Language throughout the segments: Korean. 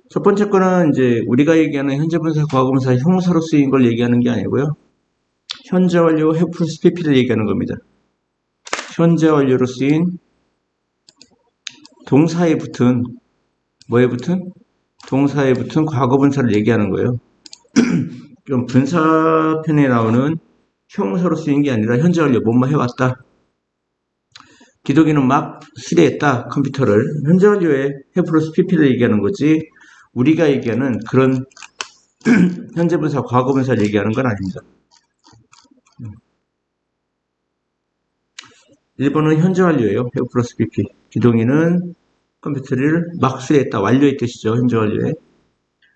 첫 번째 거는 이제 우리가 얘기하는 현재분사, 과거분사, 형용사로 쓰인 걸 얘기하는 게 아니고요. 현재 완료, have 플러스 pp를 얘기하는 겁니다. 현재 완료로 쓰인 동사에 붙은 뭐에 붙은? 동사에 붙은 과거분사를 얘기하는 거예요. 좀 분사편에 나오는 형용사로 쓰인 게 아니라 현재 완료, 뭐뭐 해왔다. 기독이는 막 수리했다, 컴퓨터를. 현재 완료에 have 플러스 pp를 얘기하는 거지 우리가 얘기하는 그런 현재 분사, 과거 분사를 얘기하는 건 아닙니다. 1번은 현재 완료예요. have 플러스 pp. 기동이는 컴퓨터를 막 수리했다. 완료의 뜻이죠. 현재 완료에.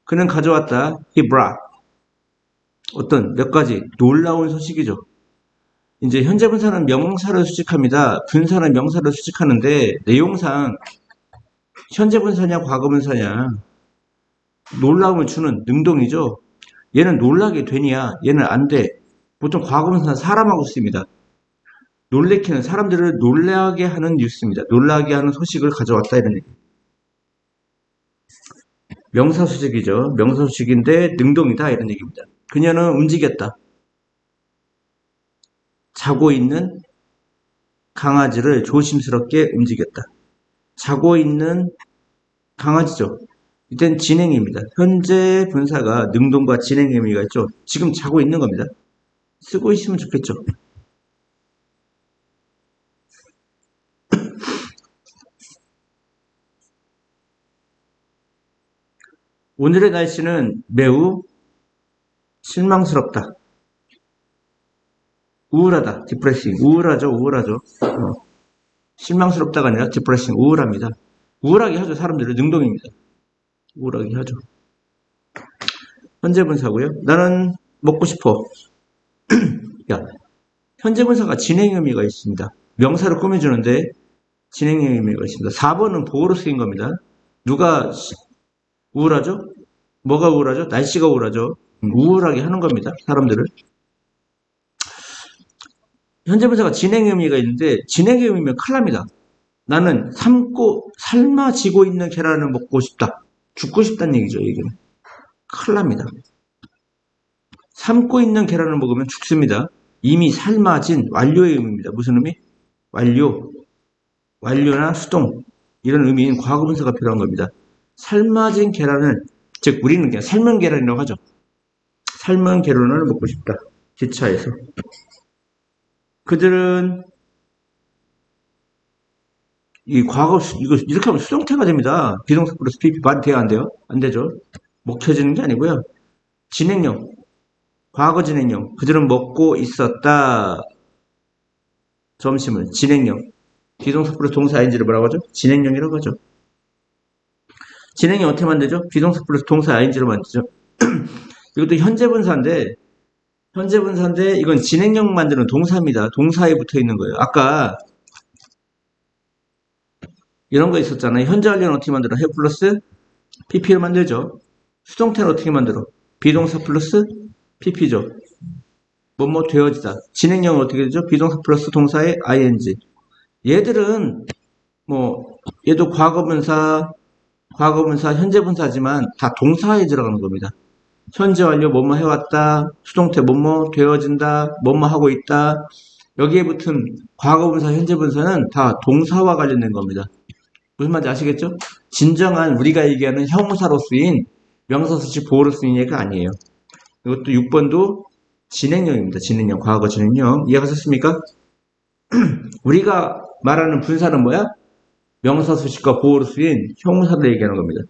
그는 가져왔다. he brought. 어떤 몇 가지 놀라운 소식이죠. 이제 현재 분사는 명사를 수식합니다. 분사는 명사를 수식하는데 내용상 현재 분사냐 과거 분사냐 놀라움을 주는 능동이죠. 얘는 놀라게 되냐 얘는 안 돼. 보통 과거 분사는 사람하고 씁니다. 놀래키는 사람들을 놀라게 하는 뉴스입니다. 놀라게 하는 소식을 가져왔다 이런 얘기. 명사수식이죠. 명사수식인데 능동이다 이런 얘기입니다. 그녀는 움직였다. 자고 있는 강아지를 조심스럽게 움직였다. 자고 있는 강아지죠. 이땐 진행입니다. 현재 분사가 능동과 진행 의미가 있죠. 지금 자고 있는 겁니다. 쓰고 있으면 좋겠죠. 오늘의 날씨는 매우 실망스럽다. 우울하다. 디프레싱. 우울하죠. 우울하죠. 실망스럽다가 아니라 디프레싱. 우울합니다. 우울하게 하죠. 사람들은 능동입니다. 우울하게 하죠. 현재 분사고요. 나는 먹고 싶어. 야, 현재 분사가 진행 의미가 있습니다. 명사를 꾸며주는데 진행 의미가 있습니다. 4번은 보호로 쓰인 겁니다. 누가 우울하죠? 뭐가 우울하죠? 날씨가 우울하죠. 우울하게 하는 겁니다. 사람들을. 현재 분사가 진행 의미가 있는데 진행 의미면 큰일 납니다. 나는 삶아지고 있는 계란을 먹고 싶다. 죽고 싶다는 얘기죠. 얘기는. 큰일 납니다. 삶고 있는 계란을 먹으면 죽습니다. 이미 삶아진 완료의 의미입니다. 무슨 의미? 완료. 완료나 수동. 이런 의미인 과거분사가 필요한 겁니다. 삶아진 계란을, 즉 우리는 그냥 삶은 계란이라고 하죠. 삶은 계란을 먹고 싶다. 기차에서. 그들은 이 과거 이거 이렇게 하면 수동태가 됩니다. 비동사 플러스 PP 말이 돼야 안 돼요? 안 되죠. 먹혀지는 게 아니고요. 진행형. 과거 진행형. 그들은 먹고 있었다. 점심을. 진행형. 비동사 플러스 동사 ing를 뭐라고 하죠? 진행형이라고 하죠. 진행형 어떻게 만들죠? 비동사 플러스 동사 ing로 만들죠. 이것도 현재 분사인데 이건 진행형 만드는 동사입니다. 동사에 붙어 있는 거예요. 아까 이런 거 있었잖아요. 현재 완료는 어떻게 만들어? have 플러스 pp를 만들죠. 수동태는 어떻게 만들어? 비동사 플러스 pp죠. 뭐뭐 되어지다. 진행형은 어떻게 되죠? 비동사 플러스 동사의 ing. 얘들은 얘도 과거분사, 현재 분사지만 다 동사에 들어가는 겁니다. 현재 완료 뭐뭐 해왔다. 수동태 뭐뭐 되어진다. 뭐뭐 하고 있다. 여기에 붙은 과거분사, 현재 분사는 다 동사와 관련된 겁니다. 무슨 말인지 아시겠죠? 진정한 우리가 얘기하는 형용사로 쓰인 명사수식 보호로 쓰인 얘기가 아니에요. 이것도 6번도 진행형입니다. 진행형, 과거 진행형. 이해하셨습니까? 우리가 말하는 분사는 뭐야? 명사수식과 보호로 쓰인 형용사를 얘기하는 겁니다.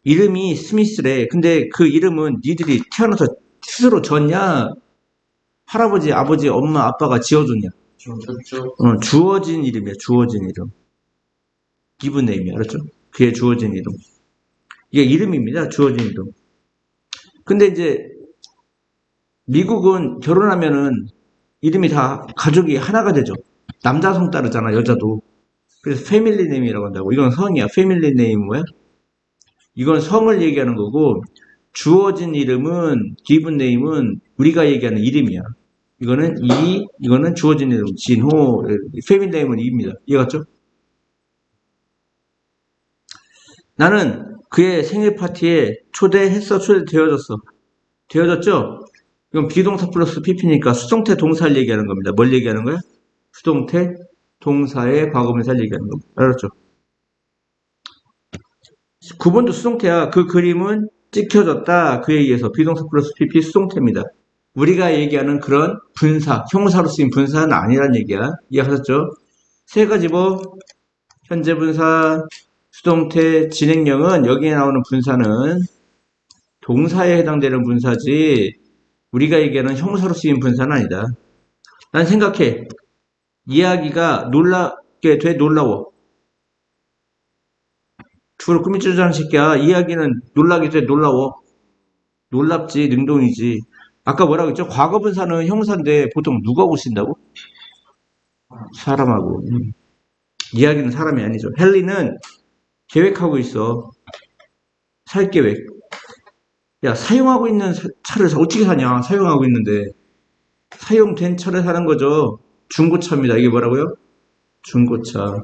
이름이 스미스래. 근데 그 이름은 니들이 태어나서 스스로 졌냐? 할아버지, 아버지, 엄마, 아빠가 지어줬냐? 주어진 이름이야. 주어진 이름. 기분 네임이 알았죠? 그의 주어진 이름. 이게 이름입니다. 주어진 이름. 근데 이제 미국은 결혼하면은 이름이 다 가족이 하나가 되죠. 남자 성 따르잖아. 여자도. 그래서 패밀리 네임이라고 한다고. 이건 성이야. 패밀리 네임 뭐야? 이건 성을 얘기하는 거고 주어진 이름은 기분 네임은 우리가 얘기하는 이름이야. 이거는 주어진 이름 진호 패밀리 네임은 이입니다. 이해갔죠? 나는 그의 생일 파티에 초대했어, 초대되어졌어. 되어졌죠? 이건 비동사 플러스 PP니까 수동태 동사를 얘기하는 겁니다. 뭘 얘기하는 거야? 수동태 동사의 과거분사를 얘기하는 겁니다. 알았죠? 9번도 수동태야. 그 그림은 찍혀졌다. 그에 의해서 비동사 플러스 PP 수동태입니다. 우리가 얘기하는 그런 분사, 형사로 쓰인 분사는 아니란 얘기야. 이해하셨죠? 세 가지 뭐 현재 분사, 수동태, 진행형은 여기에 나오는 분사는 동사에 해당되는 분사지 우리가 얘기하는 형사로 쓰인 분사는 아니다. 난 생각해. 이야기가 놀랍게 돼 놀라워. 죽을 꾸미주자는 새끼야. 이야기는 놀라게 돼 놀라워. 놀랍지 능동이지. 아까 뭐라고 했죠? 과거분사는 형사인데 보통 누가 하고 쓴다고? 사람하고. 이야기는 사람이 아니죠. 헨리는 계획하고 있어. 살 계획. 야, 사용하고 있는 차를 어떻게 사냐? 사용하고 있는데. 사용된 차를 사는 거죠. 중고차입니다. 이게 뭐라고요? 중고차.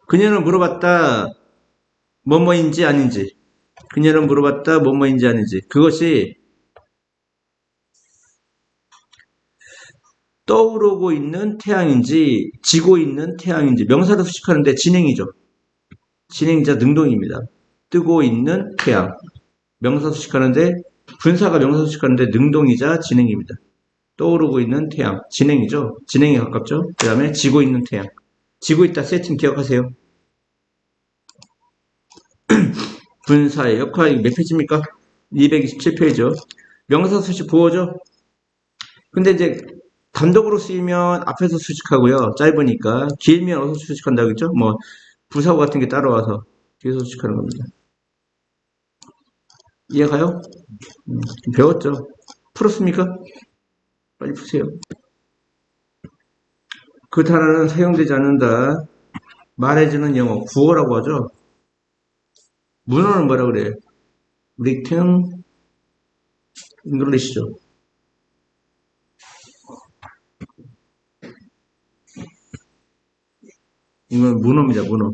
그녀는 물어봤다. 뭐뭐인지 아닌지. 그녀는 물어봤다. 뭐뭐인지 아닌지. 그것이 떠오르고 있는 태양인지 지고 있는 태양인지 명사로 수식하는데 진행이죠. 진행자 능동입니다. 뜨고 있는 태양. 명사 수식하는데 분사가 명사 수식하는데 능동이자 진행입니다. 떠오르고 있는 태양. 진행이죠. 진행에 가깝죠. 그 다음에 지고 있는 태양. 지고 있다 세팅 기억하세요. 분사의 역할이 몇 페이지입니까? 227페이지요. 명사 수식 보어죠. 근데 이제 단독으로 쓰이면 앞에서 수식하고요. 짧으니까 길면 어서 수식한다고 했죠. 뭐 부사구 같은 게 따라와서 뒤에서 수식하는 겁니다. 이해가요? 배웠죠? 풀었습니까? 빨리 푸세요. 그 단어는 사용되지 않는다. 말해주는 영어, 구어라고 하죠. 문어는 뭐라 그래요? written English죠. 이건 문어입니다, 문어.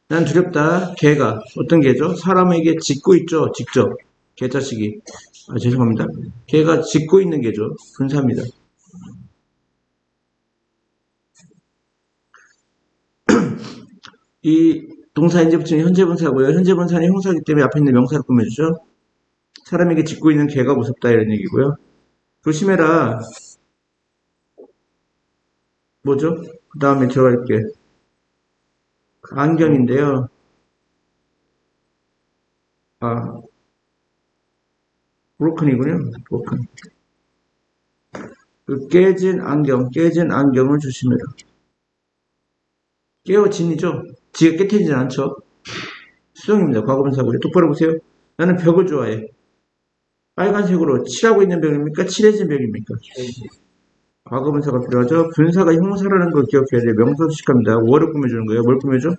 난 두렵다. 개가. 어떤 개죠? 사람에게 짖고 있죠, 직접. 개자식이. 아, 죄송합니다. 개가 짖고 있는 개죠. 분사입니다. 이 동사 인제 붙이는 현재 분사고요. 현재 분사는 형사이기 때문에 앞에 있는 명사를 꾸며주죠. 사람에게 짖고 있는 개가 무섭다 이런 얘기고요. 조심해라. 뭐죠? 그 다음에 들어갈게. 안경인데요. 아, 브로큰이군요. 브로큰. 그 깨진 안경을 조심해라. 깨어진이죠? 지가 깨트리진 않죠? 수동입니다. 과거분사고요. 똑바로 보세요. 나는 벽을 좋아해. 빨간색으로 칠하고 있는 벽입니까? 칠해진 벽입니까? 과거분사가 필요하죠. 분사가 형사라는 걸 기억해야 돼요. 명사 수식합니다. 월을 꾸며주는 거예요. 뭘 꾸며줘?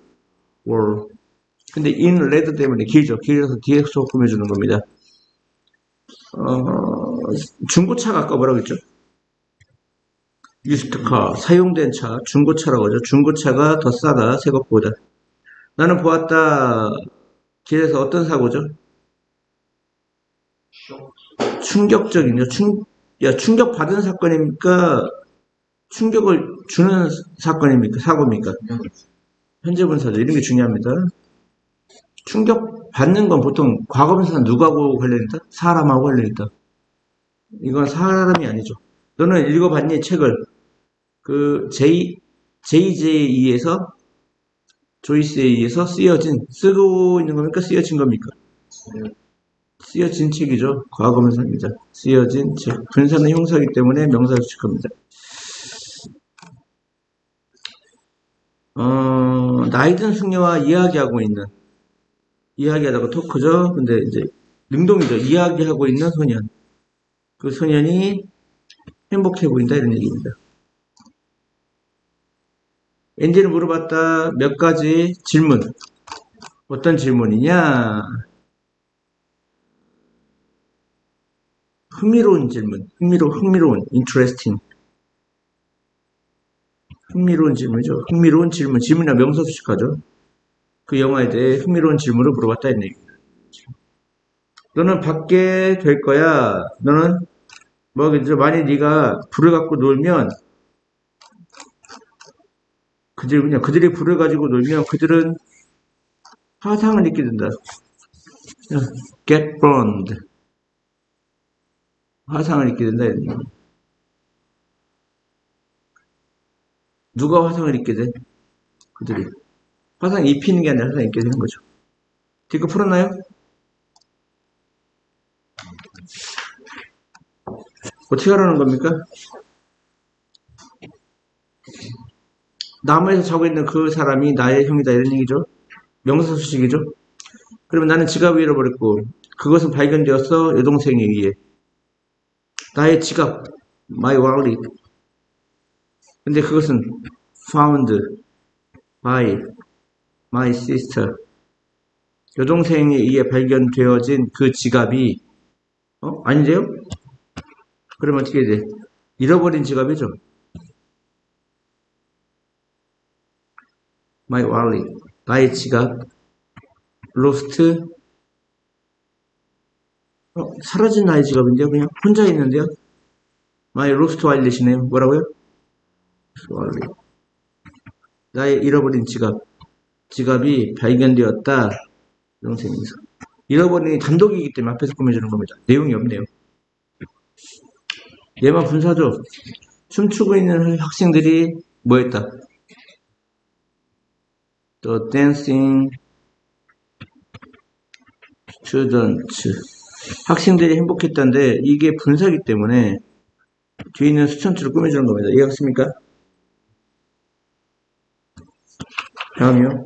월. 근데 in red 때문에 길죠. 길어서 뒤에서 꾸며주는 겁니다. 중고차가 아까 뭐라고 했죠? used car, 사용된 차, 중고차라고 하죠. 중고차가 더 싸다, 새 것보다. 나는 보았다. 길에서 어떤 사고죠? 충격적인요. 충격받은 사건입니까? 충격을 주는 사건입니까? 사고입니까? 현재 분사죠. 이런 게 중요합니다. 충격받는 건 보통 과거분사는 누구하고 관련있다? 사람하고 관련있다. 이건 사람이 아니죠. 너는 읽어봤니? 책을. 그 JJE에서 조이스에 의해서 쓰고 있는 겁니까? 쓰여진 겁니까? 쓰여진 책이죠. 과거분사입니다. 쓰여진 책. 분사는 형사이기 때문에 명사를 수식합니다. 나이든 숙녀와 이야기하다가 토크죠. 근데 이제 능동이죠. 이야기하고 있는 소년. 그 소년이 행복해 보인다 이런 얘기입니다. 앤디는 물어봤다. 몇 가지 질문. 어떤 질문이냐? 흥미로운 질문. 흥미로운, interesting. 흥미로운 질문이죠. 흥미로운 질문. 질문이나 명사 수식하죠. 그 영화에 대해 흥미로운 질문을 물어봤다 이런 얘기입니다. 너는 받게 될 거야. 너는 뭐겠죠? 만약 네가 불을 갖고 놀면 그들이 불을 가지고 놀면 그들은 화상을 입게 된다. Get burned. 화상을 입게 된다. 이런 얘기. 누가 화상을 입게 돼? 그들이. 화상 입히는 게 아니라 화상 입게 되는 거죠. 이거 풀었나요? 어떻게 하라는 겁니까? 나무에서 자고 있는 그 사람이 나의 형이다 이런 얘기죠. 명사수식이죠. 그러면 나는 지갑을 잃어버렸고 그것은 발견되었어 여동생에 의해. 나의 지갑, my wallet. 근데 그것은 found by my sister. 여동생에 의해 발견되어진 그 지갑이 아닌데요? 그러면 어떻게 돼? 잃어버린 지갑이죠. My wallet. 나의 지갑. lost. 사라진 나의 지갑인데요. 그냥 혼자 있는데요. My lost wallet이네요. 뭐라고요? wallet. 나의 잃어버린 지갑. 지갑이 발견되었다. 여동생에서. 잃어버린 단독이기 때문에 앞에서 꾸며주는 겁니다. 내용이 없네요. 얘만 분사죠. 춤추고 있는 학생들이 뭐 했다? The dancing students. 학생들이 행복했다는데 이게 분사기 때문에 뒤에 있는 수천수를 꾸며주는 겁니다. 이해하셨습니까? 다음이요.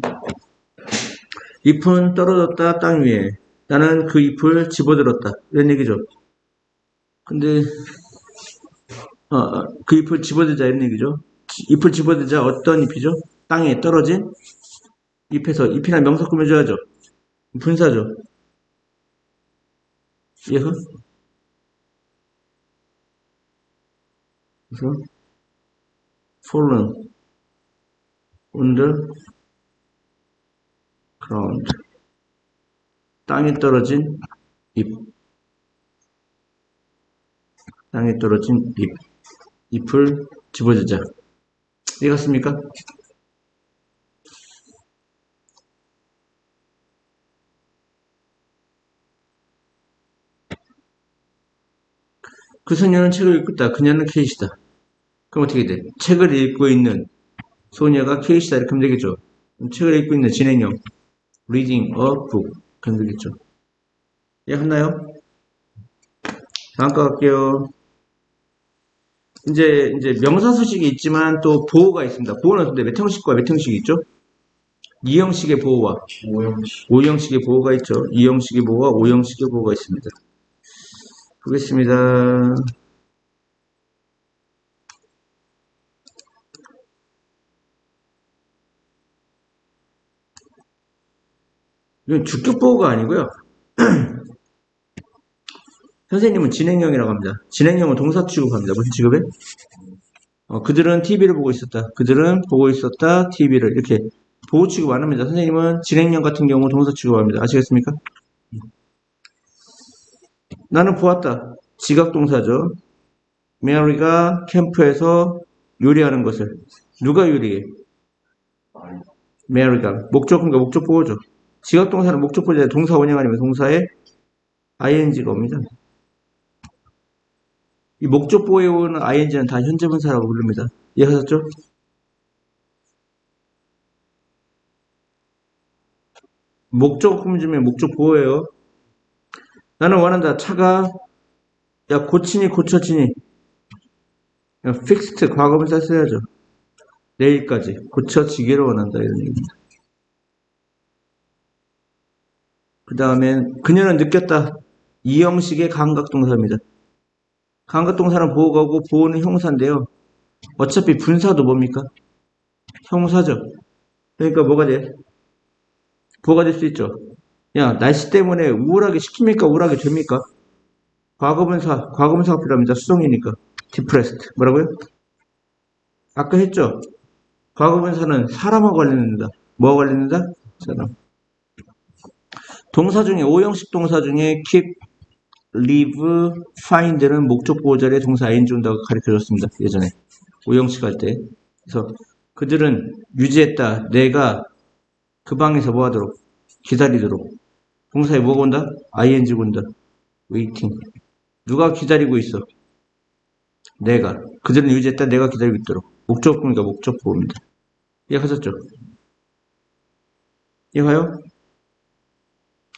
잎은 떨어졌다 땅 위에. 나는 그 잎을 집어들었다. 이런 얘기죠. 근데 그 잎을 집어들자 이런 얘기죠. 잎을 집어들자 어떤 잎이죠? 땅에 떨어진 잎에서 잎이나 명사 꾸며줘야죠. 분사죠. 이해가? 그래서 fallen on the ground. 땅에 떨어진 잎. 땅에 떨어진 잎. 잎을 집어주자. 이해갔습니까? 그 소녀는 책을 읽고 있다. 그녀는 케이시다. 그럼 어떻게 돼? 책을 읽고 있는 소녀가 케이시다. 이렇게 하면 되겠죠. 책을 읽고 있는 진행형. reading a book. 그럼 되겠죠. 이해했나요? 다음 거 갈게요. 이제 명사수식이 있지만 또 보호가 있습니다. 보호는 근데 몇 형식과 몇 형식이 있죠? 2형식의 보호와 5형식의 보호가 있죠. 2형식의 보호와 5형식의 보호가 있습니다. 보겠습니다. 이건 주격 보호가 아니고요. 선생님은 진행형이라고 합니다. 진행형은 동사 취급합니다. 무슨 취급에? 그들은 TV를 보고 있었다. 그들은 보고 있었다. TV를 이렇게 보호 취급 안 합니다. 선생님은 진행형 같은 경우 동사 취급합니다. 아시겠습니까? 나는 보았다. 지각동사죠. 메리가 캠프에서 요리하는 것을. 누가 요리해? 메리가. 그러니까 목적 보호죠. 지각동사는 목적 보호자 동사 원형 아니면 동사에 ing가 옵니다. 이 목적 보호에 오는 ing는 다 현재 분사라고 부릅니다. 이해하셨죠? 목적 꾸며주면 목적 보호예요. 나는 원한다. 차가 고치니 고쳐지니 fixed 과거분사 써야죠. 내일까지 고쳐지기를 원한다 이런 얘기입니다. 그 다음엔 그녀는 느꼈다. 이 형식의 감각동사입니다. 감각동사는 보호가고 보호는 형사인데요. 어차피 분사도 뭡니까? 형사죠. 그러니까 뭐가 돼? 보호가 될 수 있죠. 야, 날씨 때문에 우울하게 시킵니까? 우울하게 됩니까? 과거분사가 필요합니다. 수동이니까. depressed. 뭐라고요? 아까 했죠? 과거분사는 사람하고 관련된다. 뭐가 관련된다? 사람. 동사 중에, 오형식 동사 중에 keep, live, find는 목적 보호 자리에 동사 ing 온다고 가르쳐 줬습니다. 예전에. 오형식 할 때. 그래서 그들은 유지했다. 내가 그 방에서 뭐 하도록? 기다리도록. 동사에 뭐가 온다? ing 온다. waiting. 누가 기다리고 있어? 내가. 그들은 유지했다. 내가 기다리고 있도록. 목적보니까 목적보호입니다. 이해하셨죠? 이해가요?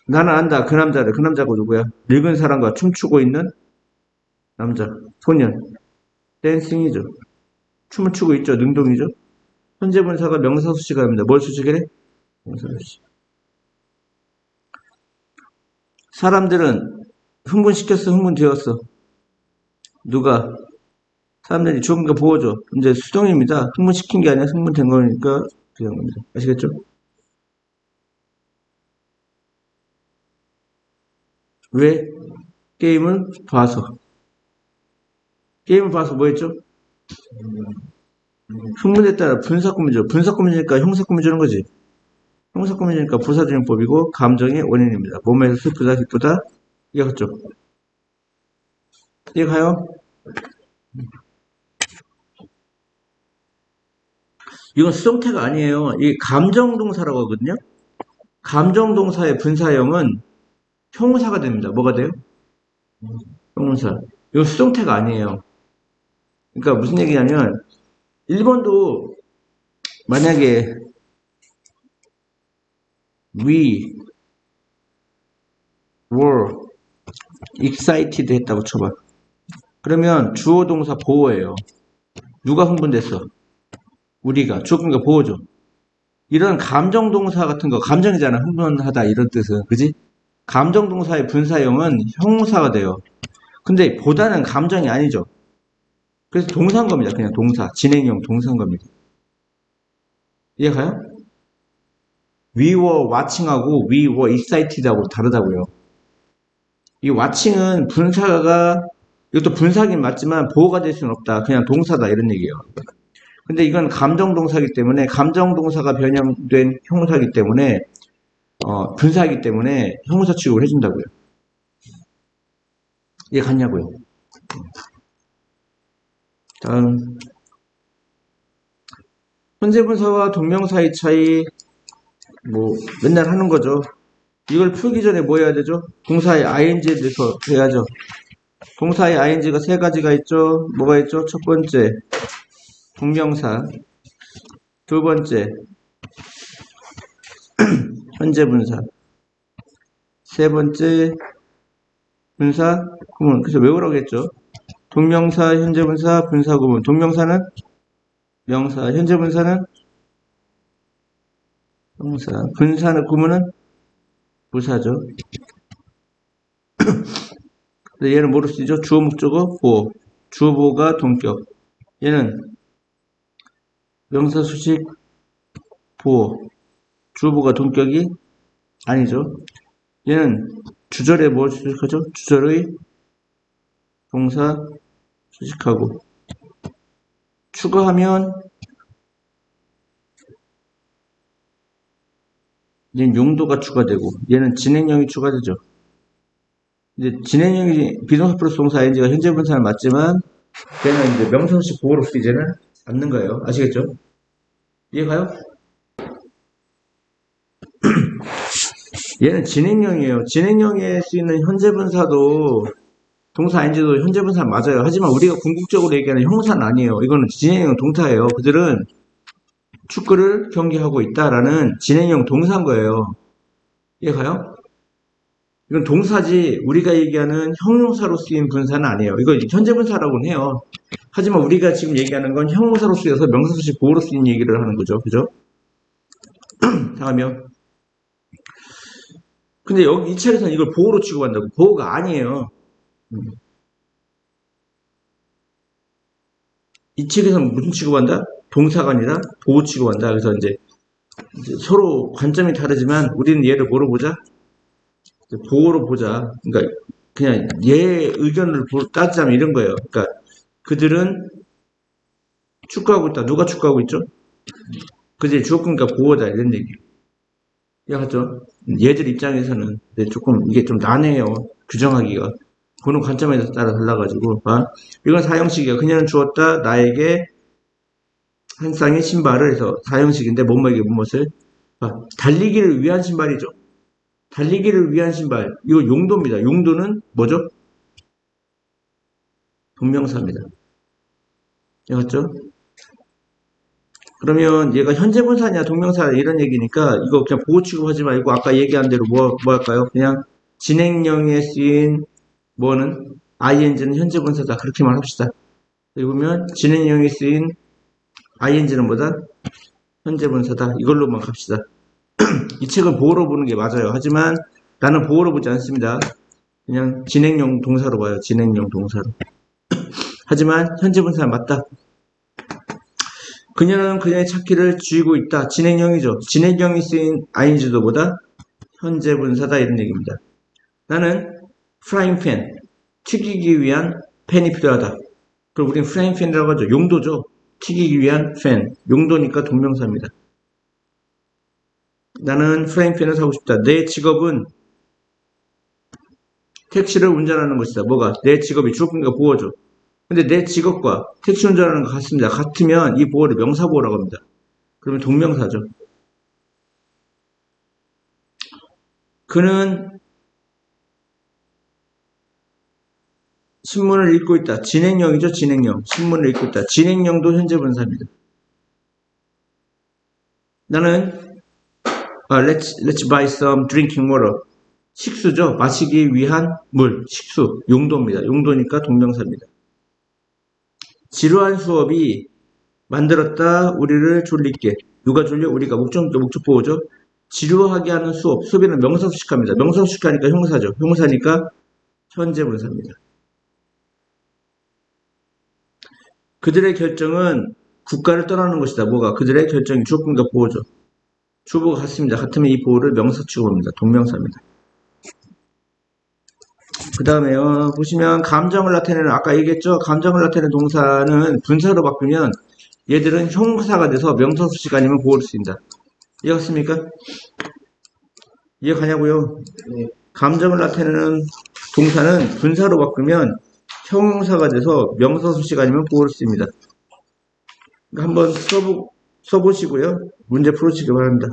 나는 안다. 그 남자를. 그 남자가 누구야? 늙은 사람과 춤추고 있는 남자. 소년. 댄싱이죠. 춤을 추고 있죠. 능동이죠. 현재 분사가 명사 수식을 합니다. 뭘 수식을 해? 명사 수식. 사람들은 흥분시켰어. 흥분되었어. 누가? 사람들이 주어니까 보호죠. 이제 수동입니다. 흥분시킨 게 아니라 흥분된 거니까 그런 겁니다. 아시겠죠? 왜? 게임을 봐서. 게임을 봐서 뭐 했죠? 흥분했다라 분사구문이죠. 분사구문이니까 형사구문 주는 거지. 형사구문이니까 부사주행법이고 감정의 원인입니다. 몸에서 슬프다, 기쁘다. 이해갔죠? 이해가요? 이건 수동태가 아니에요. 이 감정동사라고 하거든요. 감정동사의 분사형은 형용사가 됩니다. 뭐가 돼요? 형용사. 이거 수동태가 아니에요. 그러니까 무슨 얘기냐면 1번도 만약에 we were excited 했다고 쳐봐. 그러면 주어 동사 보호예요. 누가 흥분됐어? 우리가. 주어 그러니까 보호죠. 이런 감정 동사 같은 거 감정이잖아. 흥분하다 이런 뜻은. 그지? 감정 동사의 분사형은 형용사가 돼요. 근데 보다는 감정이 아니죠. 그래서 동사인 겁니다. 그냥 동사. 진행형 동사인 겁니다. 이해가요? We were watching하고 we were excited하고 다르다고요. 이 watching은 분사가 이것도 분사긴 맞지만 보호가 될 수는 없다. 그냥 동사다 이런 얘기예요. 근데 이건 감정 동사이기 때문에 감정 동사가 변형된 형용사이기 때문에 분사이기 때문에 형용사 취급을 해준다고요. 이해 갔냐고요? 다음 현재 분사와 동명사의 차이 뭐 맨날 하는 거죠. 이걸 풀기 전에 뭐 해야 되죠? 동사의 ing에 대해서 해야죠. 동사의 ing가 세 가지가 있죠. 뭐가 있죠? 첫 번째 동명사, 두 번째 현재 분사, 세 번째 분사 구문. 그래서 외우라고 했죠. 동명사, 현재 분사, 분사 구문. 동명사는 명사, 현재 분사는 형사, 분사는 구문은 부사죠. 얘는 뭐로 쓰죠? 주어 목적어 보호. 주어 보호가 동격. 얘는 명사 수식 보호. 주어 보호가 동격이 아니죠. 얘는 주절에 뭘 수식하죠? 주절의 동사 수식하고 추가하면 얘는 용도가 추가되고 얘는 진행형이 추가되죠. 이제 진행형이 비동사 플러스 동사 ing가 현재 분사는 맞지만 걔는 이제 명사 수식 보호로 쓰이지는 않는 거예요. 아시겠죠? 이해가요? 얘는 진행형이에요. 진행형에 쓰이는 현재 분사도 동사 ing도 현재 분사 맞아요. 하지만 우리가 궁극적으로 얘기하는 형사는 아니에요. 이거는 진행형 동사예요. 그들은 축구를 경기하고 있다라는 진행형 동사인 거예요. 이해가요? 이건 동사지 우리가 얘기하는 형용사로 쓰인 분사는 아니에요. 이거 현재 분사라고는 해요. 하지만 우리가 지금 얘기하는 건 형용사로 쓰여서 명사 수식 보호로 쓰인 얘기를 하는 거죠. 그죠? 다음이요. 근데 여기 이 책에서는 이걸 보호로 취급한다고. 보호가 아니에요. 이 책에서는 무슨 취급한다? 동사가 아니라 보호 취급한다. 그래서 이제 서로 관점이 다르지만 우리는 얘를 뭐로 보자? 보호로 보자. 그러니까 그냥 얘 의견을 따지자면 이런 거예요. 그러니까 그들은 축구하고 있다. 누가 축구하고 있죠? 그지? 주어권과 보호다 이런 얘기. 이해하죠? 얘들 입장에서는 근데 조금 이게 좀 난해해요. 규정하기가. 보는 관점에 따라 달라가지고. 봐. 이건 사형식이야. 그녀는 주었다. 나에게 한 쌍의 신발을 해서 사형식인데 뭐뭐에게 무엇을. 봐. 달리기를 위한 신발이죠. 달리기를 위한 신발. 이거 용도입니다. 용도는 뭐죠? 동명사입니다. 이해했죠? 그러면 얘가 현재 분사냐 동명사 이런 얘기니까 이거 그냥 보호 취급하지 말고 아까 얘기한 대로 뭐 할까요? 그냥 진행형에 쓰인 뭐는 ing는 현재 분사다 그렇게만 합시다. 여기 보면 진행형에 쓰인 ing는 뭐다? 현재 분사다 이걸로만 갑시다. 이 책은 보호로 보는 게 맞아요. 하지만 나는 보호로 보지 않습니다. 그냥 진행형 동사로 봐요. 진행형 동사로. 하지만 현재 분사는 맞다. 그녀는 그녀의 찾기를 쥐고 있다. 진행형이죠. 진행형이 쓰인 ing도 보다 현재 분사다 이런 얘기입니다. 나는 프라이ing 팬, 튀기기 위한 팬이 필요하다. 그럼 우리는 프라이ing 팬이라고 하죠. 용도죠. 튀기기 위한 팬. 용도니까 동명사입니다. 나는 프라이ing 팬을 사고 싶다. 내 직업은 택시를 운전하는 것이다. 뭐가? 내 직업이 주어니까 보호죠. 근데 내 직업과 택시 운전하는 거 같습니다. 같으면 이 보호를 명사보호라고 합니다. 그러면 동명사죠. 그는 신문을 읽고 있다. 진행형이죠. 진행형. 신문을 읽고 있다. 진행형도 현재 분사입니다. 나는 let's buy some drinking water. 식수죠. 마시기 위한 물. 식수. 용도입니다. 용도니까 동명사입니다. 지루한 수업이 만들었다. 우리를 졸리게. 누가 졸려? 우리가 목적보호죠. 지루하게 하는 수업. 수업에는 명사수식합니다. 명사수식하니까 형사죠. 형사니까 현재 분사입니다. 그들의 결정은 국가를 떠나는 것이다. 뭐가? 그들의 결정이 주어과 보호죠. 주어가 같습니다. 같으면 이 보호를 명사 취급합니다. 동명사입니다. 그 다음에 보시면 감정을 나타내는 아까 얘기했죠. 감정을 나타내는 동사는 분사로 바꾸면 얘들은 형사가 돼서 명사수식 아니면 보호를 쓰인다. 이해갔습니까? 이해가냐고요? 네. 감정을 나타내는 동사는 분사로 바꾸면 형용사가 돼서 명사수식 아니면 보호를 쓰입니다. 한번 써보시고요. 문제 풀어주시기 바랍니다.